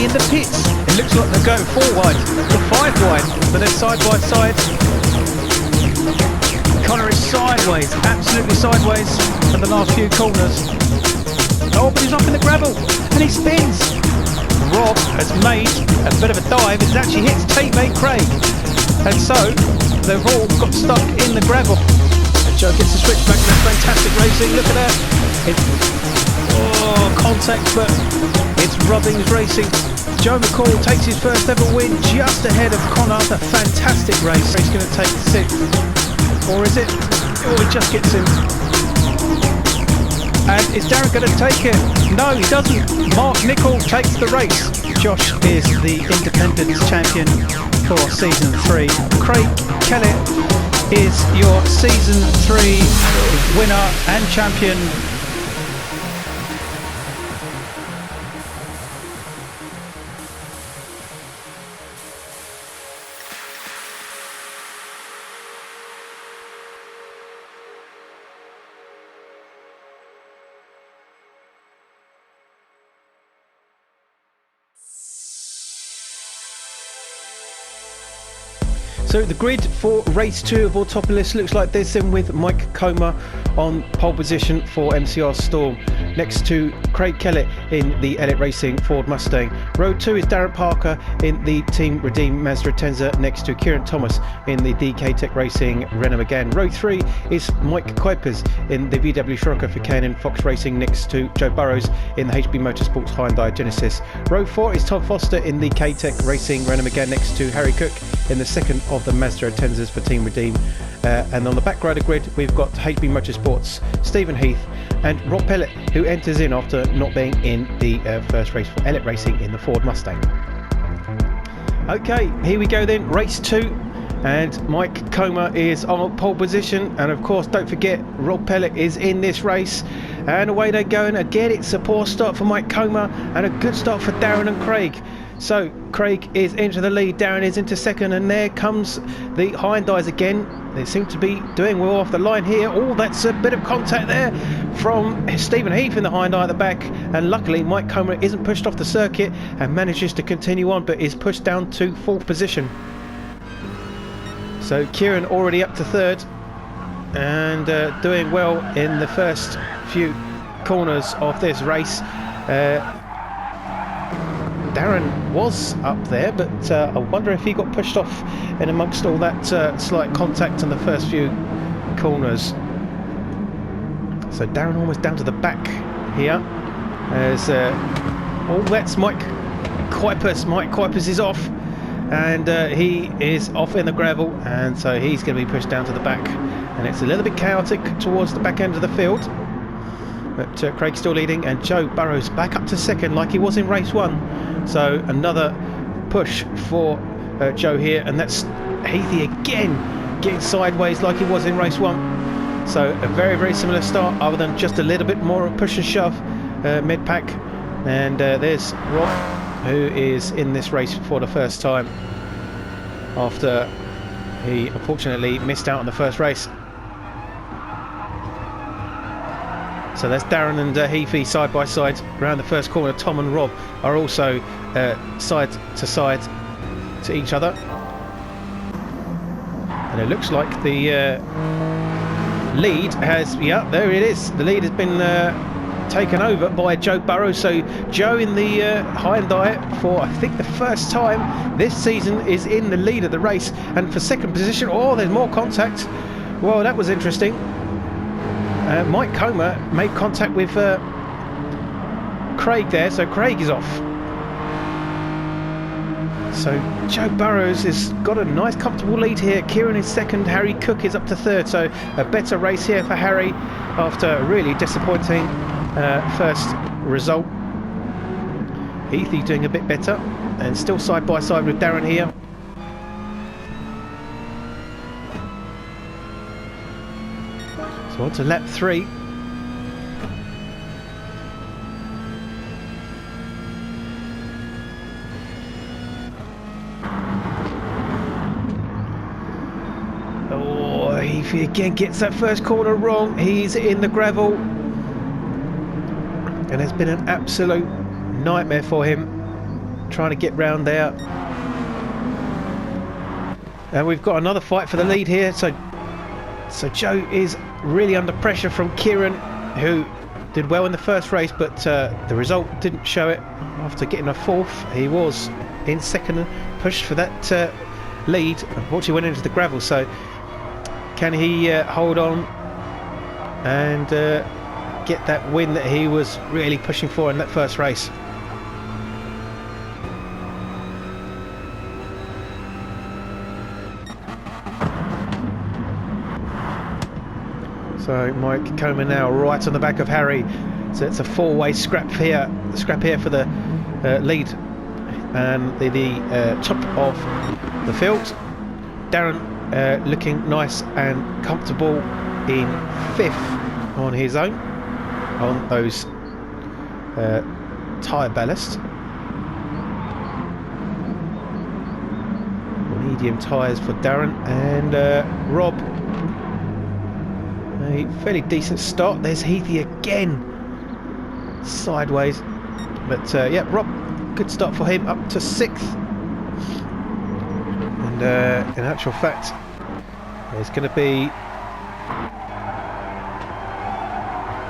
in the pits. It looks like they're going 4 wide to 5 wide, but they're side by side. Connor is sideways, absolutely sideways in the last few corners. Oh, but he's up in the gravel and he spins. Rob has made a bit of a dive. It actually hits teammate Craig, and so they've all got stuck in the gravel. And Joe gets the switch back. That's fantastic racing. Look at that. Contact, but it's Rubbings Racing. Joe McCall takes his first ever win just ahead of Connor. A fantastic race. He's going to take 6th, or is it? Oh, he just gets him. And is Darren going to take it? No, he doesn't. Mark Nichol takes the race. Josh is the Independence champion for Season 3. Craig Kellett is your Season 3 winner and champion. So the grid for race 2 of Autopolis looks like this, in with Mike Comer on pole position for MCR Storm, next to Craig Kellett in the Elite Racing Ford Mustang. Row 2 is Darren Parker in the Team Redeem Mazda Atenza, next to Kieran Thomas in the DK Tech Racing Renault Megane. Row 3 is Mike Kuipers in the VW Scirocco for Canon Fox Racing, next to Joe Burrows in the HB Motorsports Hyundai Genesis. Row 4 is Tom Foster in the K-Tech Racing Renault Megane, next to Harry Cook in the second of the Mazda Atenzas for Team Redeem. And on the back rider grid we've got HB Motorsports, Stephen Heath and Rob Pellet, who enters in after not being in the first race for Elite Racing in the Ford Mustang. Okay, here we go then, race 2, and Mike Comer is on pole position, and of course don't forget Rob Pellet is in this race, and away they go. And again it's a poor start for Mike Comer and a good start for Darren and Craig. So Craig is into the lead, Darren is into second, and there comes the Hyundais again. They seem to be doing well off the line here. Oh, that's a bit of contact there from Stephen Heath in the Hyundai at the back, and luckily Mike Comer isn't pushed off the circuit and manages to continue on, but is pushed down to 4th position. So Kieran already up to 3rd and doing well in the first few corners of this race. Darren was up there, but I wonder if he got pushed off in amongst all that slight contact in the first few corners. So Darren almost down to the back here. As that's Mike Kuipers. Mike Kuipers is off, and he is off in the gravel, and so he's going to be pushed down to the back, and it's a little bit chaotic towards the back end of the field. But Craig's still leading, and Joe Burrows back up to 2nd like he was in race 1. So another push for Joe here, and that's Heathy again getting sideways like he was in race 1. So a very, very similar start, other than just a little bit more push and shove mid-pack. And there's Rob, who is in this race for the first time after he unfortunately missed out on the first race. So that's Darren and Heafy side by side around the first corner. Tom and Rob are also side to side to each other. And it looks like the lead has, yeah, there it is. The lead has been taken over by Joe Burrows. So Joe in the Hyundai for, I think, the first time this season is in the lead of the race. And for 2nd position, oh, there's more contact. Well, that was interesting. Mike Comer made contact with Craig there, so Craig is off. So Joe Burrows has got a nice comfortable lead here. Kieran is 2nd, Harry Cook is up to 3rd, so a better race here for Harry after a really disappointing first result. Heathy doing a bit better, and still side by side with Darren here. So on to lap 3. Oh, Heafy again gets that first corner wrong. He's in the gravel, and it's been an absolute nightmare for him. trying to get round there. And we've got another fight for the lead here. So Joe is really under pressure from Kieran, who did well in the first race, but the result didn't show it. After getting a fourth, he was in second and pushed for that lead. Unfortunately went into the gravel, so can he hold on and get that win that he was really pushing for in that first race? So Mike Comer now right on the back of Harry. So it's a four-way scrap here for the lead and the top of the field. Darren looking nice and comfortable in fifth on his own on those tyre ballast. Medium tyres for Darren, and Rob, a fairly decent start. There's Heathy again, sideways, but yeah, Rob, good start for him, up to sixth. And in actual fact, there's going to be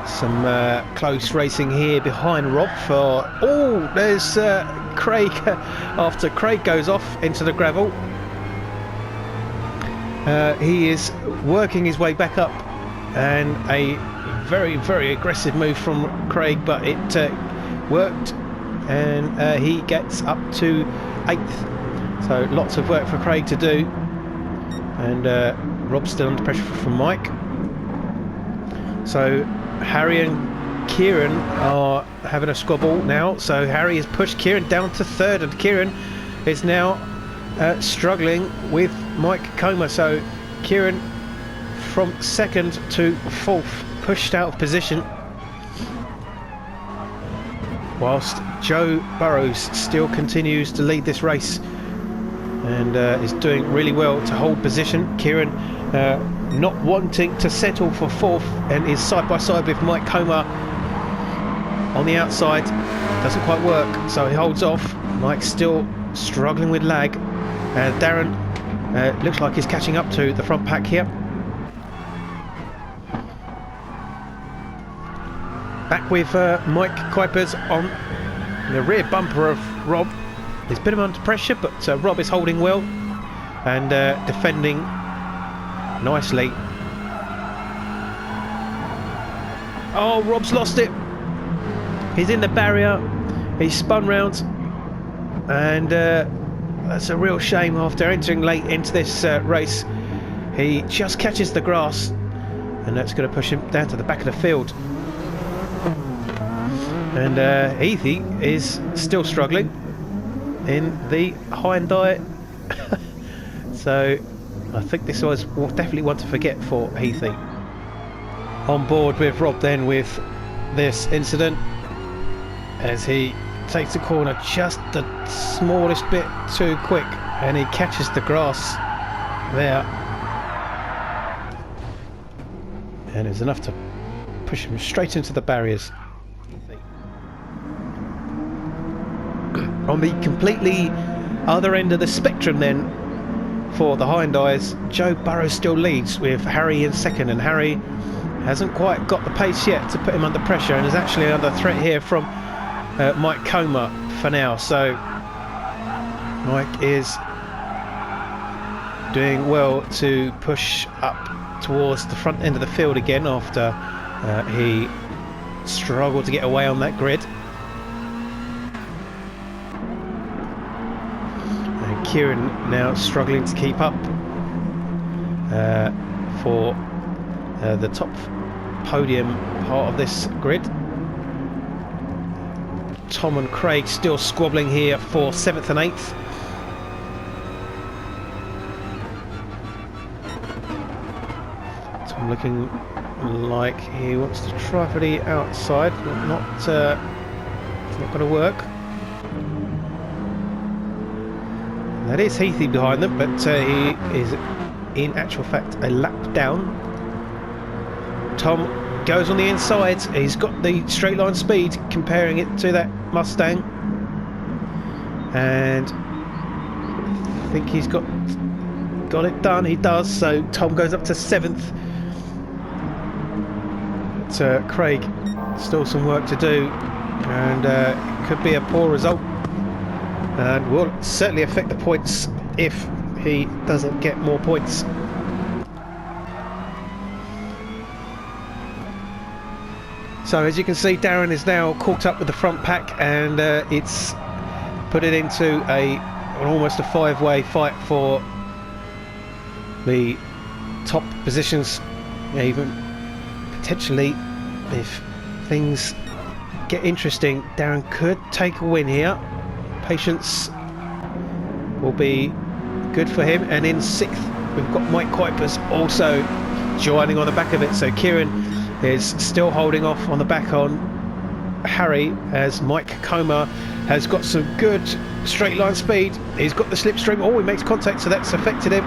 some close racing here behind Rob for... Oh, there's Craig. After Craig goes off into the gravel, he is working his way back up, and a very, very aggressive move from Craig, but it worked, and he gets up to 8th. So lots of work for Craig to do, and Rob's still under pressure from Mike. So Harry and Kieran are having a squabble now. So Harry has pushed Kieran down to 3rd, and Kieran is now struggling with Mike Comer. So Kieran from 2nd to 4th, pushed out of position, whilst Joe Burrows still continues to lead this race and is doing really well to hold position. Kieran not wanting to settle for 4th and is side by side with Mike Comer on the outside. Doesn't quite work, so he holds off. Mike's still struggling with lag, and Darren looks like he's catching up to the front pack here. Back with Mike Kuipers on the rear bumper of Rob. He's a bit under pressure, but Rob is holding well and defending nicely. Oh, Rob's lost it. He's in the barrier. He's spun round, and that's a real shame. After entering late into this race, he just catches the grass, and that's going to push him down to the back of the field. And Heathy is still struggling in the Hyundai. So I think this was definitely one to forget for Heathy. On board with Rob then with this incident, as he takes the corner just the smallest bit too quick, and he catches the grass there, and it's enough to push him straight into the barriers. On the completely other end of the spectrum then, for the Hyundais, Joe Burrows still leads with Harry in 2nd, and Harry hasn't quite got the pace yet to put him under pressure, and is actually under threat here from Mike Comer for now. So Mike is doing well to push up towards the front end of the field again after he struggled to get away on that grid. Kieran now struggling to keep up for the top podium part of this grid. Tom and Craig still squabbling here for 7th and 8th. Tom looking like he wants to try for the outside, but it's not going to work. That is Heathy behind them, but he is in actual fact a lap down. Tom goes on the inside. He's got the straight line speed, comparing it to that Mustang. and I think he's got it done. He does. So Tom goes up to 7th. But Craig, still some work to do, and it could be a poor result, and will certainly affect the points if he doesn't get more points. So as you can see, Darren is now caught up with the front pack, and it's put it into almost a 5-way fight for the top positions. Even potentially, if things get interesting, Darren could take a win here. Patience will be good for him, and in 6th we've got Mike Kuipers also joining on the back of it. So Kieran is still holding off on the back on Harry, as Mike Comer has got some good straight line speed. He's got the slipstream. Oh, he makes contact, so that's affected him.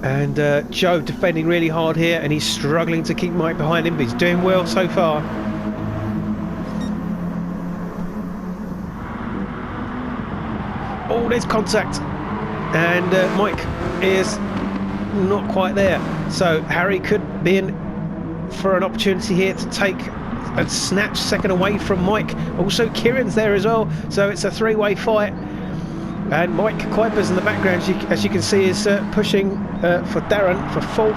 And Joe defending really hard here, and he's struggling to keep Mike behind him, but he's doing well so far. Oh, there's contact, and Mike is not quite there. So Harry could be in for an opportunity here to take and snatch second away from Mike. Also Kieran's there as well, so it's a 3-way fight. And Mike Kuipers in the background, as you can see, is pushing for Darren for 4th.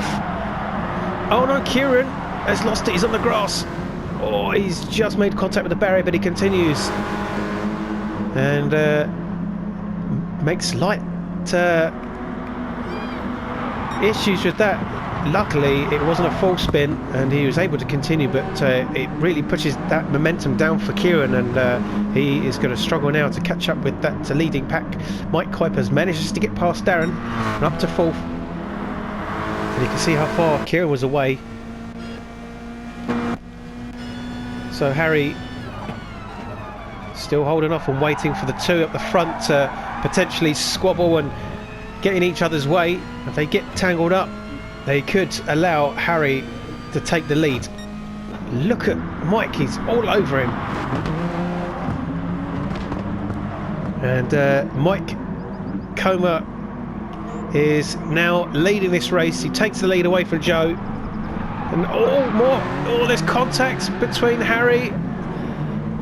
Oh no, Kieran has lost it. He's on the grass. Oh, he's just made contact with the barrier, but he continues and makes light issues with that. Luckily it wasn't a full spin and he was able to continue, but it really pushes that momentum down for Kieran, and he is going to struggle now to catch up with that leading pack. Mike Kuipers manages to get past Darren and up to 4th, and you can see how far Kieran was away. So Harry still holding off and waiting for the 2 up the front to potentially squabble and get in each other's way. If they get tangled up, they could allow Harry to take the lead. Look at Mike, he's all over him. And Mike Comer is now leading this race. He takes the lead away from Joe. And there's contact between Harry.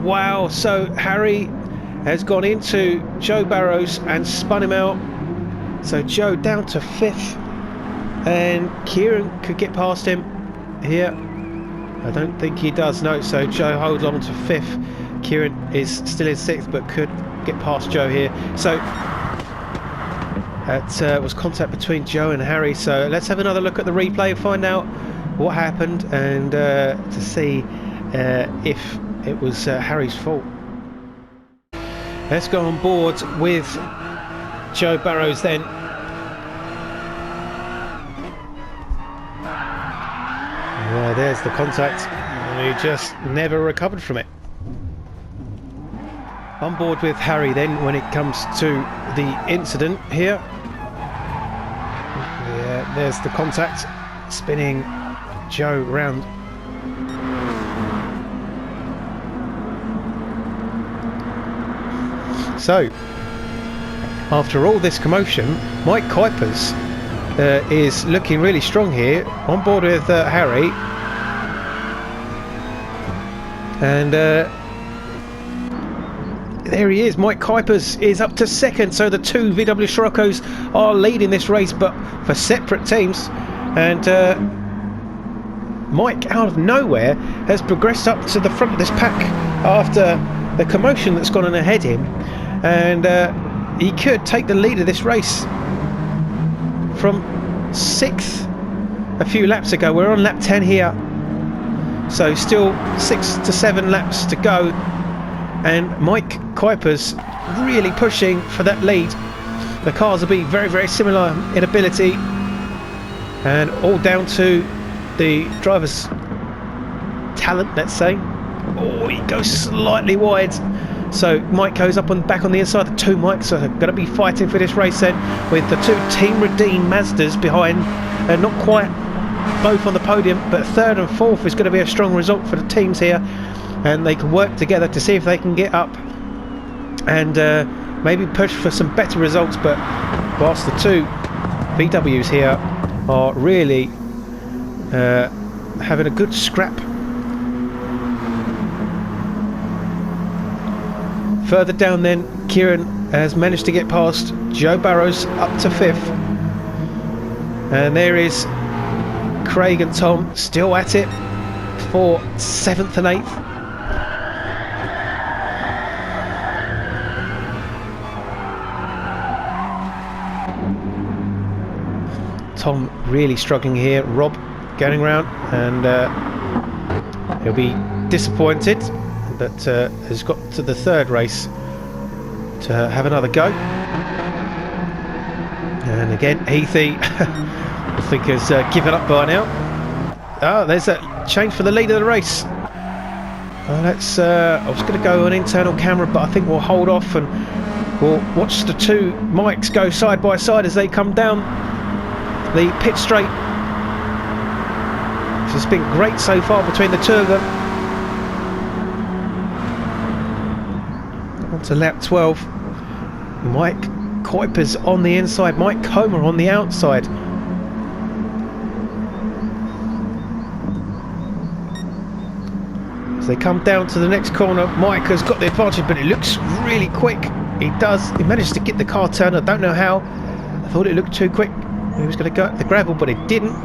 Wow, so Harry has gone into Joe Barrows and spun him out. So Joe down to 5th, and Kieran could get past him here. I don't think he does, no. So Joe holds on to 5th. Kieran is still in 6th, but could get past Joe here. So that was contact between Joe and Harry. So let's have another look at the replay and find out what happened, and to see if it was Harry's fault. Let's go on board with Joe Barrows then. There's the contact, and he just never recovered from it. On board with Harry then when it comes to the incident here. Yeah, there's the contact, spinning Joe round. So, after all this commotion, Mike Kuipers is looking really strong here, on board with Harry. And there he is. Mike Kuipers is up to 2nd, so the 2 VW Scirocco's are leading this race, but for separate teams. And Mike, out of nowhere, has progressed up to the front of this pack after the commotion that's gone on ahead him, and he could take the lead of this race from 6th a few laps ago. We're on lap 10 here, so still 6 to 7 laps to go, and Mike Kuipers really pushing for that lead. The cars will be very, very similar in ability, and all down to the driver's talent, let's say. Oh, he goes slightly wide. So Mike goes up and back on the inside. The 2 Mikes are going to be fighting for this race then, with the 2 Team Redeem Mazdas behind, and not quite both on the podium, but 3rd and 4th is going to be a strong result for the teams here. and they can work together to see if they can get up and maybe push for some better results. But whilst the two VWs here are really having a good scrap. Further down then, Kieran has managed to get past Joe Barrows up to 5th, and there is Craig and Tom still at it for 7th and 8th. Tom really struggling here. Rob going around, and he'll be disappointed, but has got to the 3rd race to have another go. And again, Heathy I think has given up by now. Oh, there's that change for the lead of the race. Let's I was going to go on internal camera, but I think we'll hold off and we'll watch the two Mikes go side by side as they come down the pit straight. It's been great so far between the two of them. On to lap 12. Mike Kuiper's on the inside, Mike Comer on the outside. As they come down to the next corner, Mike has got the advantage, but it looks really quick. He managed to get the car turned. I don't know how. I thought it looked too quick. He was going to go at the gravel, but it didn't.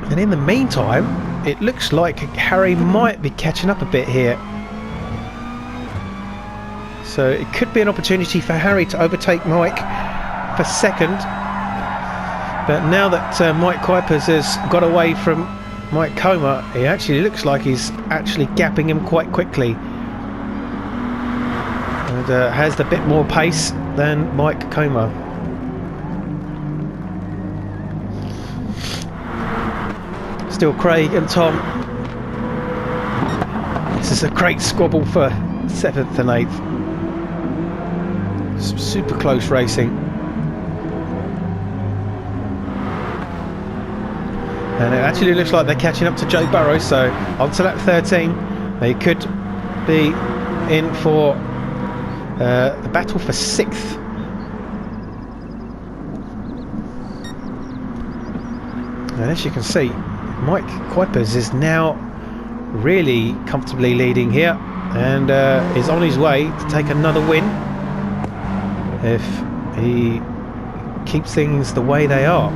And in the meantime, it looks like Harry might be catching up a bit here. So it could be an opportunity for Harry to overtake Mike for 2nd. But now that Mike Kuipers has got away from Mike Comer, he actually looks like he's actually gapping him quite quickly. And has a bit more pace than Mike Comer. Still Craig and Tom. This is a great squabble for 7th and 8th. Super close racing. And it actually looks like they're catching up to Joe Barrows, so on to lap 13. They could be in for the battle for 6th. And as you can see, Mike Kuipers is now really comfortably leading here, and is on his way to take another win if he keeps things the way they are.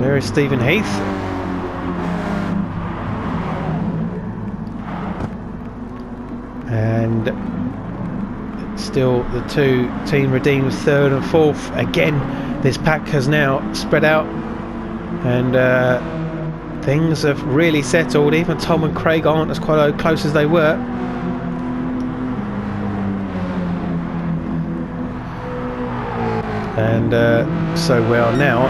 There is Stephen Heath. And still the two Team Redeems 3rd and 4th. Again, this pack has now spread out, and things have really settled. Even Tom and Craig aren't as quite close as they were. And so we are now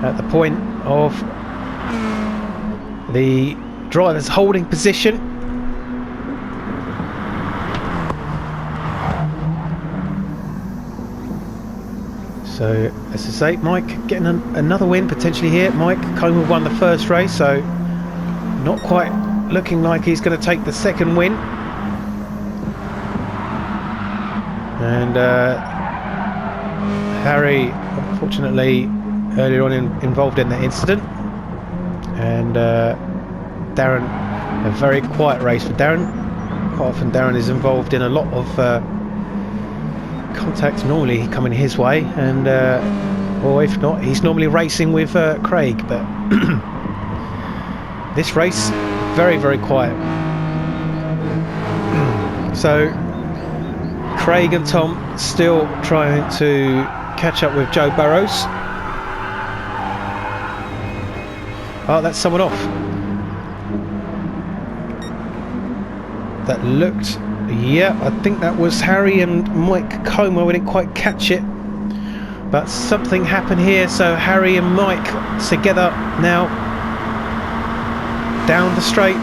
at the point of the drivers holding position. So, as I say, Mike getting another win potentially here. Mike Comer won the 1st race, so not quite looking like he's going to take the 2nd win. And Harry, unfortunately, earlier on involved in the incident. And Darren, a very quiet race for Darren. Quite often Darren is involved in a lot of contacts normally coming his way, and or if not, he's normally racing with Craig, but this race very, very quiet. So Craig and Tom still trying to catch up with Joe Barrows. Oh, that's someone off. That looked, yeah, I think that was Harry and Mike Comer. We didn't quite catch it, but something happened here. So Harry and Mike together now down the straight.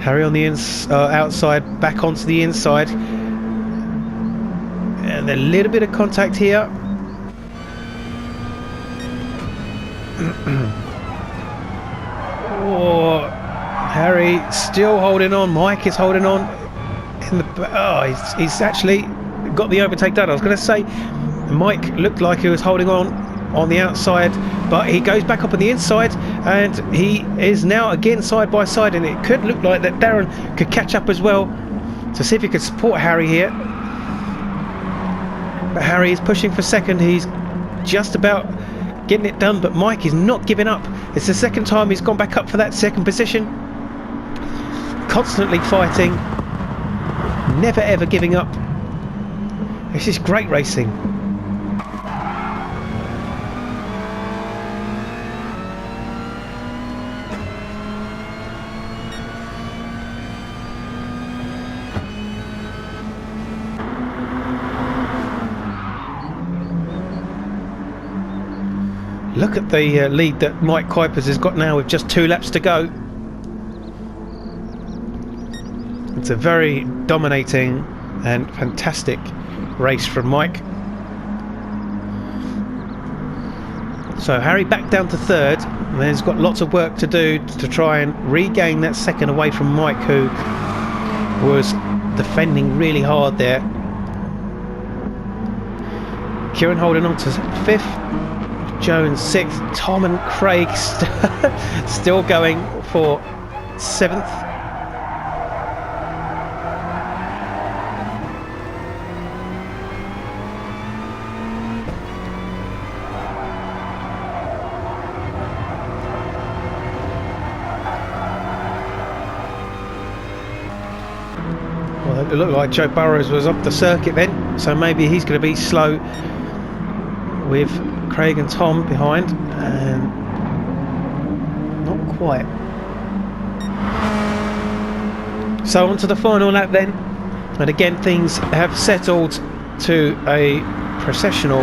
Harry on the outside, back onto the inside. And a little bit of contact here. Oh, Harry still holding on. Mike is holding on. He's actually got the overtake done. I was going to say Mike looked like he was holding on the outside, but he goes back up on the inside, and he is now again side by side, and it could look like that Darren could catch up as well to see if he could support Harry here. But Harry is pushing for second. He's just about getting it done, but Mike is not giving up. It's the second time he's gone back up for that second position, constantly fighting, never ever giving up. This is great racing. Look at the lead that Mike Kuipers has got now with just 2 laps to go. It's a very dominating and fantastic race from Mike. So Harry back down to third, and he's got lots of work to do to try and regain that second away from Mike, who was defending really hard there. Kieran holding on to fifth, Joe in sixth, Tom and Craig still going for seventh. Well, it looked like Joe Burrows was off the circuit then, so maybe he's going to be slow with Craig and Tom behind, and not quite. So on to the final lap then, and again things have settled to a processional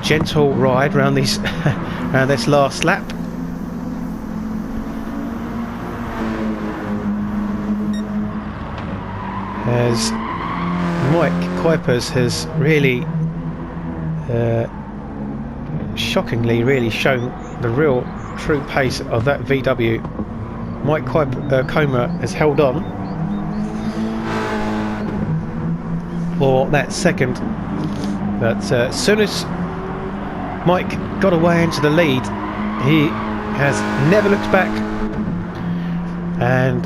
gentle ride around this around this last lap. As Mike Kuipers has really shockingly really shown the real true pace of that VW. Mike Comer has held on for that second, but as soon as Mike got away into the lead, he has never looked back and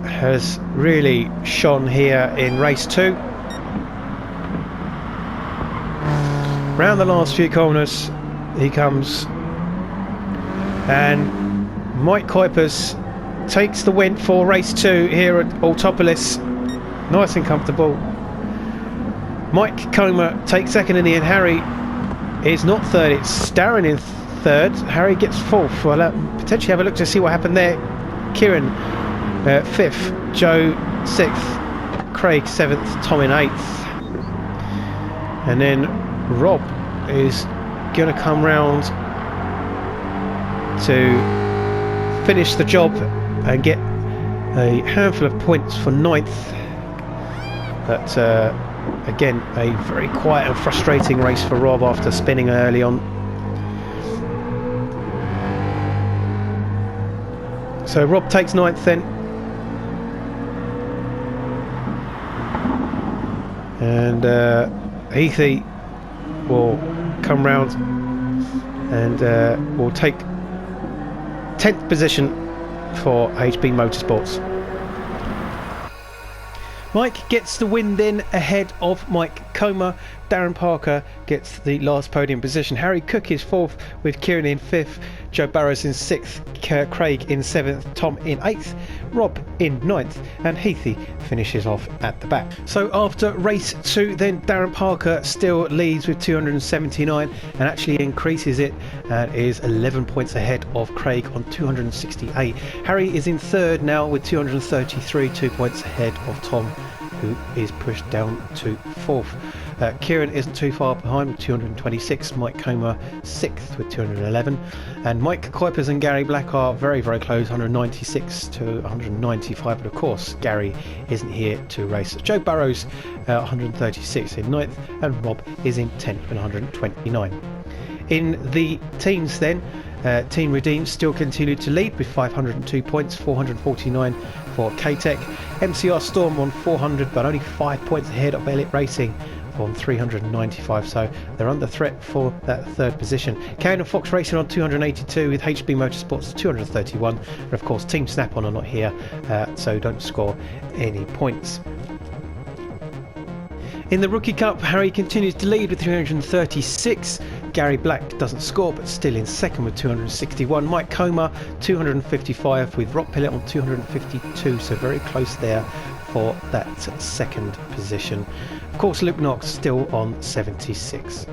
has really shone here in race 2. Round the last few corners he comes, and Mike Kuipers takes the win for race 2 here at Autopolis. Nice and comfortable. Mike Comer takes second in the end. Harry is not third, it's Darren in third. Harry gets fourth. Well, potentially have a look to see what happened there. Kieran fifth, Joe sixth, Craig seventh, Tom in eighth, and then Rob is going to come round to finish the job and get a handful of points for ninth. But again, a very quiet and frustrating race for Rob after spinning early on. So Rob takes ninth then, and Heathy will come round and will take 10th position for HB Motorsports. Mike gets the win then ahead of Mike Comer. Darren Parker gets the last podium position. Harry Cook is fourth with Kieran in fifth, Joe Burrows in sixth, Craig in seventh, Tom in eighth, Rob in ninth, and Heathy finishes off at the back. So after race 2 then, Darren Parker still leads with 279 and actually increases it and is 11 points ahead of Craig on 268. Harry is in third now with 233, 2 points ahead of Tom, who is pushed down to fourth. Kieran isn't too far behind with 226. Mike Comer 6th with 211. And Mike Kuipers and Gary Black are very, very close, 196 to 195. But of course, Gary isn't here to race. Joe Burrows 136 in 9th, and Rob is in 10th with 129. In the teams then, Team Redeem still continued to lead with 502 points, 449 for KTTC. MCR Storm on 400, but only 5 points ahead of Elite Racing on 395, so they're under threat for that third position. Kane and Fox Racing on 282 with HB Motorsports 231, and of course Team Snap-on are not here, so don't score any points. In the Rookie Cup, Harry continues to lead with 336. Gary Black doesn't score, but still in second with 261. Mike Comer 255 with Rob Pillett on 252, so very close there for that second position. Of course, Luke Knox still on 76.